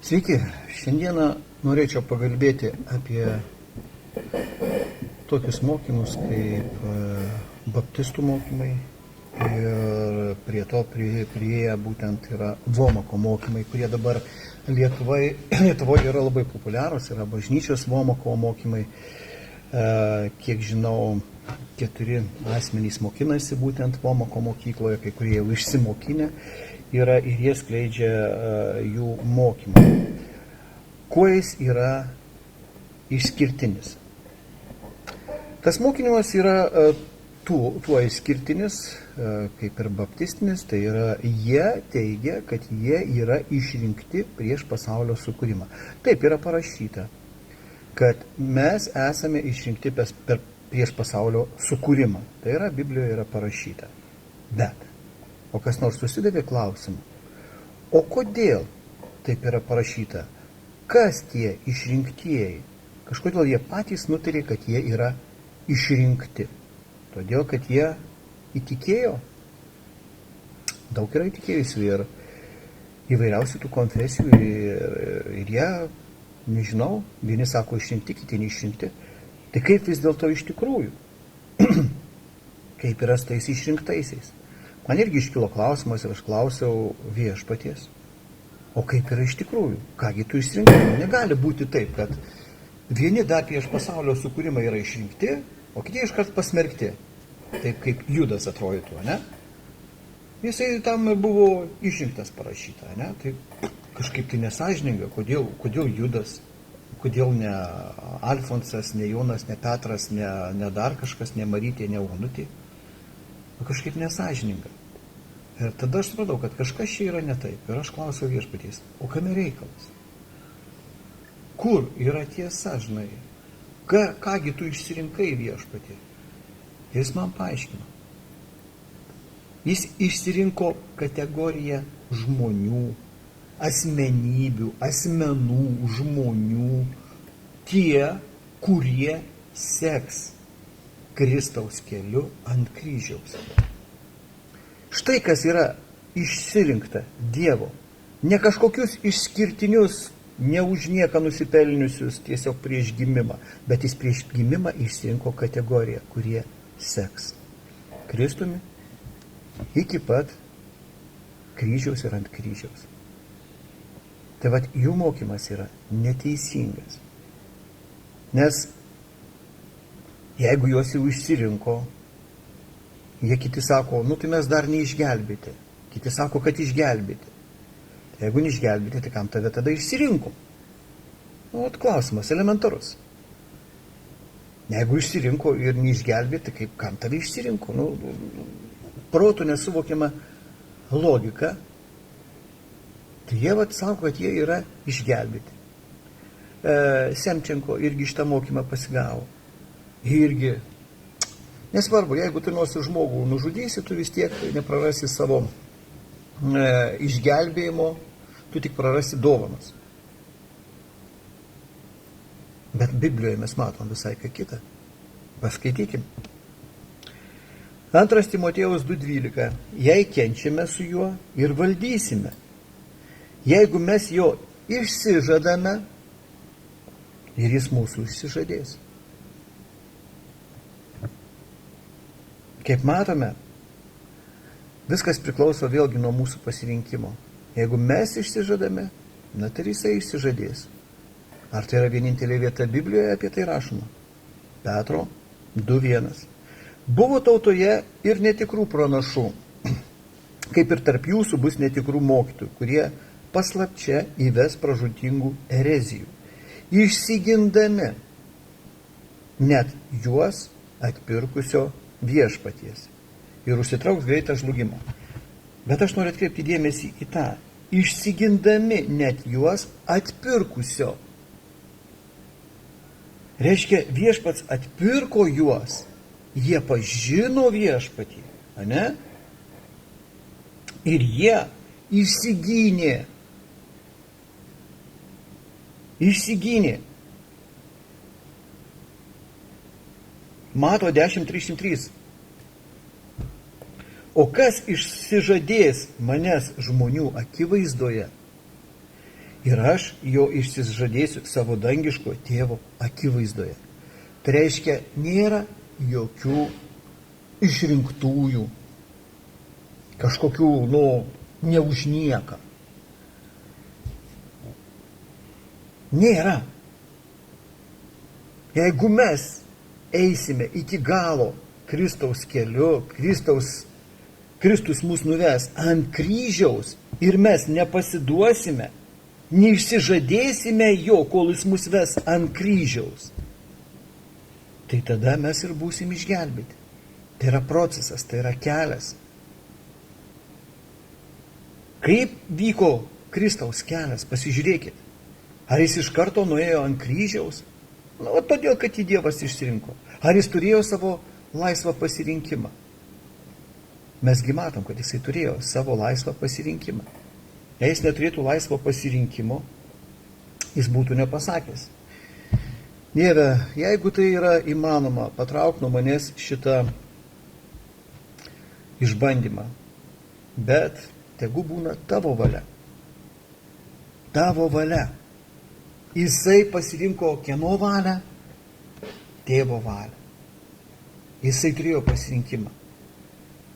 Sveiki, šiandieną norėčiau pakalbėti apie tokius mokymus kaip baptistų mokymai ir prie to prieėję būtent yra Vomako mokymai, kurie dabar Lietuvoje yra labai populiarūs, yra bažnyčios Vomako mokymai. Kiek žinau, 4 asmenys mokinasi būtent Vomako mokykloje, kai kurie jau išsimokinę yra ir jie skleidžia jų mokymą. Kuo jis yra išskirtinis? Tas mokymas yra tuo išskirtinis, kaip ir baptistinis, tai yra jie teigia, kad jie yra išrinkti prieš pasaulio sukūrimą. Taip yra parašyta, kad mes esame išrinkti prieš pasaulio sukūrimą. Tai yra Biblijoje yra parašyta. Bet o kas nors susidavė klausimą, o kodėl taip yra parašyta? Kas tie išrinktieji? Kažkodėl jie patys nutarė, kad jie yra išrinkti. Todėl, kad jie įtikėjo. Daug yra įtikėjusių ir įvairiausių tų konfesijų ir jie, nežinau, vieni sako išrinkti, kiti neišrinkti. Tai kaip vis dėlto iš tikrųjų? Kaip yra su tais išrinktaisiais? Man irgi iškilo klausimas ir aš klausiau viešpaties, o kaip yra iš tikrųjų? Kągi tu išrinkai? Negali būti taip, kad vieni dar prieš pasaulio sukūrimą yra išrinkti, o kiti iškart pasmerkti. Taip kaip Judas atrodytų, ne? Jisai tam buvo išrinktas parašyta, ne? Tai kažkaip tai nesąžininga, kodėl Judas, kodėl ne Alfonsas, ne Jonas, ne Petras, ne dar kažkas, ne Marytė, ne Onutė. Kažkaip nesąžininga. Ir tada aš supratau, kad kažkas čia yra ne taip. Ir aš klausiau viešpaties, o kame reikalas? Kur yra tiesa, žinai? Kągi tu išsirinkai viešpatį? Ir jis man paaiškino. Jis išsirinko kategoriją žmonių, asmenybių, asmenų, žmonių, tie, kurie seks Kristaus keliu ant kryžiaus. Štai kas yra išsirinkta Dievo. Ne kažkokius išskirtinius, ne už nieką nusipelniusius tiesiog prieš gimimą, bet jis prieš gimimą išsirinko kategoriją, kurie seks Kristumi iki pat kryžiaus ir ant kryžiaus. Tai vat jų mokymas yra neteisingas. Nes jeigu juos jau išsirinko, jie kiti sako, tai mes dar neišgelbėti. Kiti sako, kad išgelbėti. Tai jeigu neišgelbėti, tai kam tave tada išsirinko? Klausimas elementarus. Jeigu išsirinko ir neišgelbėti, tai kam tave išsirinko? Protų nesuvokiama logika. Tai jie sako, kad jie yra išgelbėti. Semčenko irgi šitą mokymą pasigavo. Irgi. Nesvarbu, jeigu tu nors žmogų nužudysi, tu vis tiek neprarasi savo išgelbėjimo, tu tik prarasi dovanas. Bet Biblijoje mes matom visai ką kitą. Paskaitykim. 2 Timotėjaus 2.12. Jei kenčiame su juo ir valdysime, jeigu mes jo išsižadame ir jis mūsų išsižadės. Kaip matome, viskas priklauso vėlgi nuo mūsų pasirinkimo. Jeigu mes išsižadame, tai jisai išsižadės. Ar tai yra vienintelė vieta Biblijoje apie tai rašoma? Petro 2.1. Buvo tautoje ir netikrų pranašų, kaip ir tarp jūsų bus netikrų mokytojų, kurie paslapčia įves pražūtingų erezijų, išsigindami net juos atpirkusio viešpaties ir užsitrauks greitą žlugimą. Bet aš noriu atkreipti dėmesį į tą. Išsigindami net juos atpirkusio. Reiškia, viešpats atpirko juos. Jie pažino viešpatį. Ane? Ir jie išsigynė. Išsigynė. Mato 10.303. O kas išsižadės manęs žmonių akivaizdoje, ir aš jo išsižadėsiu savo dangiško tėvo akivaizdoje. Tai reiškia, nėra jokių išrinktųjų, kažkokių, ne už nieką. Nėra. Jeigu mes eisime iki galo Kristaus keliu, Kristus mus nuves ant kryžiaus ir mes nepasiduosime, neišsižadėsime jo, kol jis mus ves ant kryžiaus, tai tada mes ir būsim išgelbėti. Tai yra procesas, tai yra kelias. Kaip vyko Kristaus kelias, pasižiūrėkit. Ar jis iš karto nuėjo ant kryžiaus? Todėl, kad jį Dievas išsirinko. Ar jis turėjo savo laisvą pasirinkimą? Mesgi matom, kad jisai turėjo savo laisvą pasirinkimą. Jei jis neturėtų laisvo pasirinkimo, jis būtų nepasakęs: Dieve, jeigu tai yra įmanoma, patrauk nuo manęs šitą išbandymą, bet tegu būna tavo valia. Tavo valia. Jisai pasirinko kieno valią? Tėvo valią. Jisai turėjo pasirinkimą.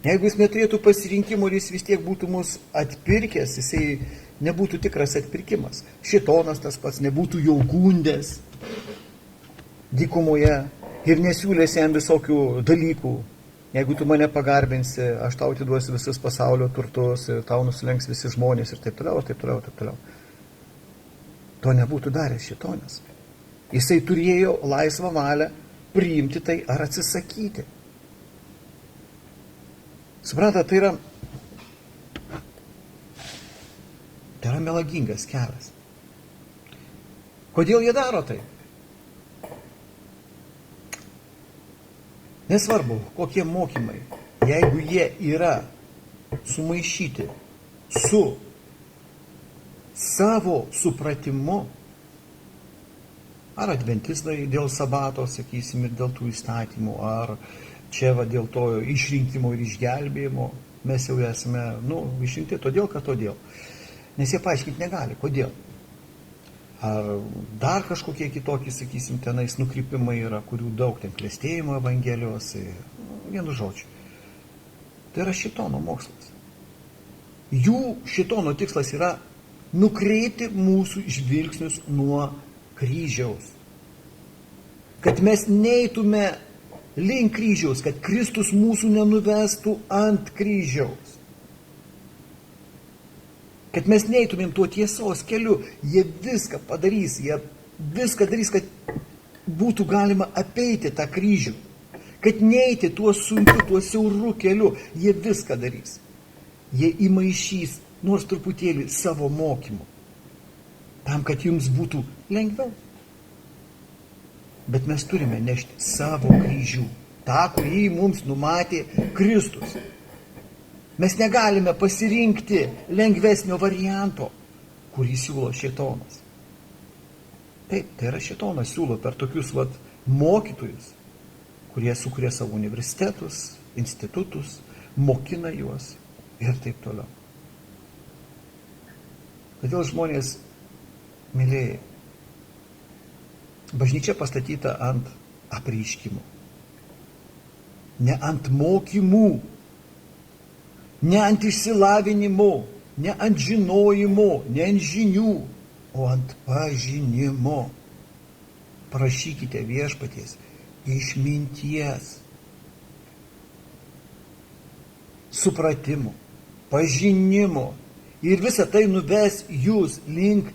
Jeigu jis neturėtų pasirinkimo ir jis vis tiek būtų mus atpirkęs, jisai nebūtų tikras atpirkimas. Šėtonas tas pats nebūtų jau gundęs dykumoje ir nesiūlės jam visokių dalykų. Jeigu tu mane pagarbinsi, aš tau atiduosiu visus pasaulio turtus ir tau nusilenks visi žmonės ir taip toliau, taip toliau, taip toliau. To nebūtų daręs šėtonas. Jisai turėjo laisvą valią priimti tai ar atsisakyti. Suprantate, tai yra melagingas kelias. Kodėl jie daro tai? Nesvarbu, kokie mokymai, jeigu jie yra sumaišyti su savo supratimu, ar adventistai dėl sabato, sakysim, ir dėl tų įstatymų, ar čia dėl to išrinkimo ir išgelbėjimo, mes jau esame, išrinkti todėl, kad todėl. Nes jie paaiškinti negali, kodėl. Ar dar kažkokie kitokie, sakysim, tenais nukrypimai yra, kurių daug, ten klestėjimo evangelijos, vienu žodžiu. Tai yra šėtono mokslas. Jų šėtono tikslas yra nukreipti mūsų žvilgsnius nuo kryžiaus. Kad mes neitume link kryžiaus, kad Kristus mūsų nenuvestų ant kryžiaus. Kad mes neitumėm tuo tiesos keliu. Jie viską padarys, kad būtų galima apeiti tą kryžių. Kad neiti tuo sunkiu, tuo siauru keliu. Jie viską darys. Jie įmaišys nors truputėlį savo mokymu, tam, kad jums būtų lengviau. Bet mes turime nešti savo kryžių, tą, kurį mums numatė Kristus. Mes negalime pasirinkti lengvesnio varianto, kurį siūlo šėtonas. Taip, tai yra šėtonas siūlo per tokius mokytojus, kurie sukuria savo universitetus, institutus, mokina juos ir taip toliau. Todėl žmonės, mylėjai, bažnyčia pastatyta ant apreiškimų, ne ant mokymų, ne ant išsilavinimo, ne ant žinojimo, ne ant žinių, o ant pažinimo. Prašykite viešpaties išminties, supratimo, pažinimo. Ir visa tai nuves jūs link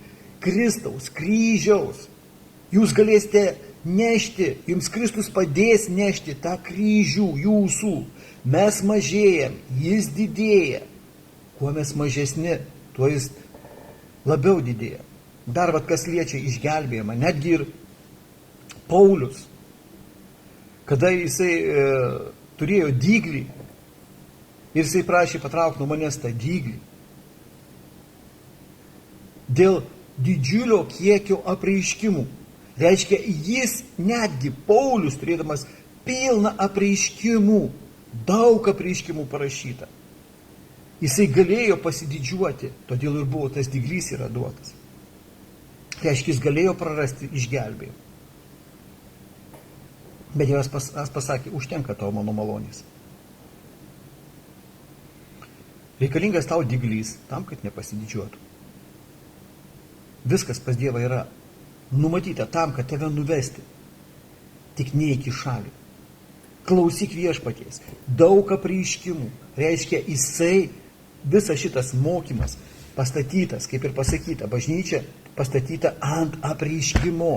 Kristaus kryžiaus. Jūs galėsite nešti, jums Kristus padės nešti tą kryžių jūsų. Mes mažėjam, jis didėja. Kuo mes mažesni, tuo jis labiau didėja. Dar kas liečia išgelbėjimą, netgi ir Paulius, kada jisai turėjo dyglį ir jisai prašė patraukti nuo manęs tą dyglį, dėl didžiulio kiekio apreiškimų. Reiškia, jis netgi Paulius, turėdamas pilną apreiškimų, daug apreiškimų parašyta, jisai galėjo pasididžiuoti, todėl ir buvo tas dyglys yra duotas. Tai reiškia, jis galėjo prarasti išgelbėjimą. Bet Dievas pasakė, užtenka tau mano malonės. Reikalingas tau dyglys, tam, kad nepasididžiuotų. Viskas pas Dievą yra numatyta tam, kad tave nuvesti. Tik neik į šalį. Klausyk viešpaties. Daug apreiškimų. Reiškia, jisai, visas šitas mokymas pastatytas, kaip ir pasakyta, bažnyčia pastatyta ant apreiškimo.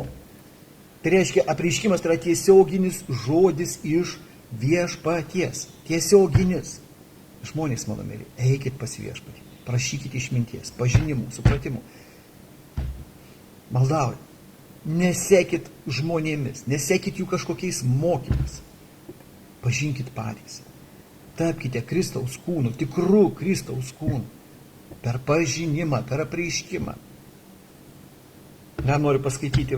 Tai reiškia, apreiškimas tai yra tiesioginis žodis iš viešpaties. Tiesioginis. Žmonės, mano mėly, eikit pas viešpatį. Prašykit išminties, pažinimų, supratimų. Maldaujat. Nesekit žmonėmis, nesekit jų kažkokiais mokymais. Pažinkit patys. Tapkite Kristaus kūnu, tikrų Kristaus kūnu. Per pažinimą, per apreiškimą. Dar noriu paskaityti,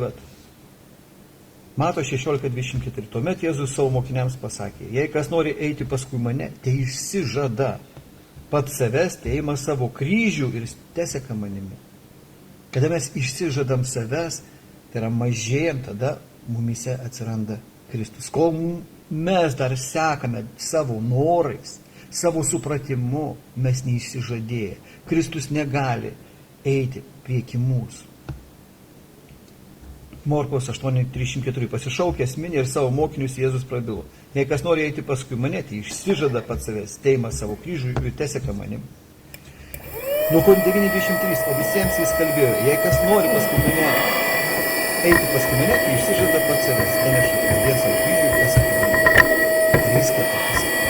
Mato 16:24. Tuomet Jėzus savo mokiniams pasakė, jei kas nori eiti paskui mane, tai išsižada. Pats savęs, tai ima savo kryžių ir teseka manimi. Kada mes išsižadam savęs, tai yra mažėjam, tada mumise atsiranda Kristus. Kol mes dar sekame savo norais, savo supratimu, mes neišsižadėję. Kristus negali eiti prieki mūsų. Morkaus 8:34 pasišaukęs minią ir savo mokinius Jėzus prabilo. Jei kas nori eiti paskui mane, tai išsižada pats savęs, teima savo kryžių ir teseka manim. Luko 9:23, o visiems jis kalbėjo, jei kas nori paskui mane, eiti paskui mane, tai išsižada pats savęs, neneša kasdien savo kryžių ir teseka manim. 3 kartus pasakė.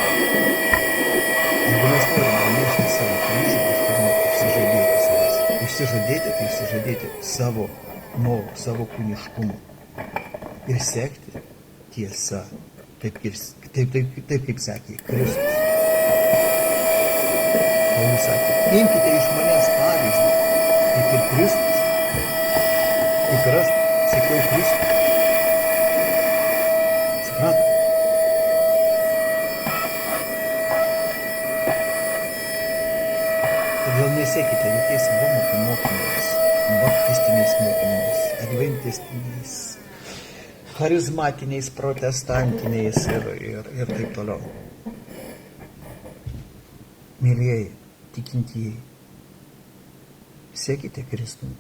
Jeigu mes norime nešti savo kryžių, mes turime išsižadėti savęs. Išsižadėti, tai išsižadėti savo norų, savo kūniškumu. Ir sekti tiesa, taip kaip sakė Kristus. Paulius sakė, imkite iš manęs pavyzdį, kaip ir Kristus, kaip ir aš sekiau Kristų. Suprat? Todėl nesekite jokiais mokymais, baptistiniais mokymais, adventistiniais, charizmatiniais, protestantiniais ir taip toliau. Mėlyjeji, tikintieji, sekite Kristumi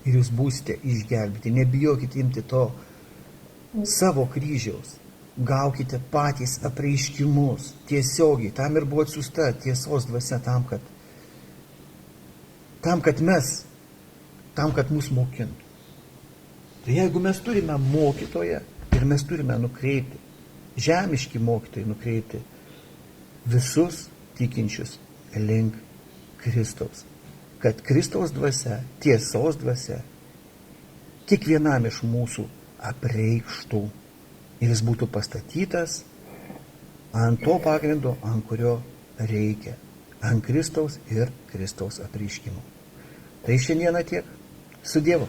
ir jūs būsite išgelbėti. Nebijokite imti to savo kryžiaus. Gaukite patys apreiškimus tiesiogiai. Tam ir buvo atsiųsta tiesos dvasia tam, kad mus mokintų. Tai jeigu mes turime mokytoją ir mes turime nukreipti, žemiški mokytojai nukreipti visus tikinčius link Kristaus. Kad Kristaus dvasia, tiesos dvasia, kiekvienam iš mūsų apreikštų ir jis būtų pastatytas ant to pagrindo, ant kurio reikia, ant Kristaus ir Kristaus apreiškimo. Tai šiandieną tiek. Su Dievu.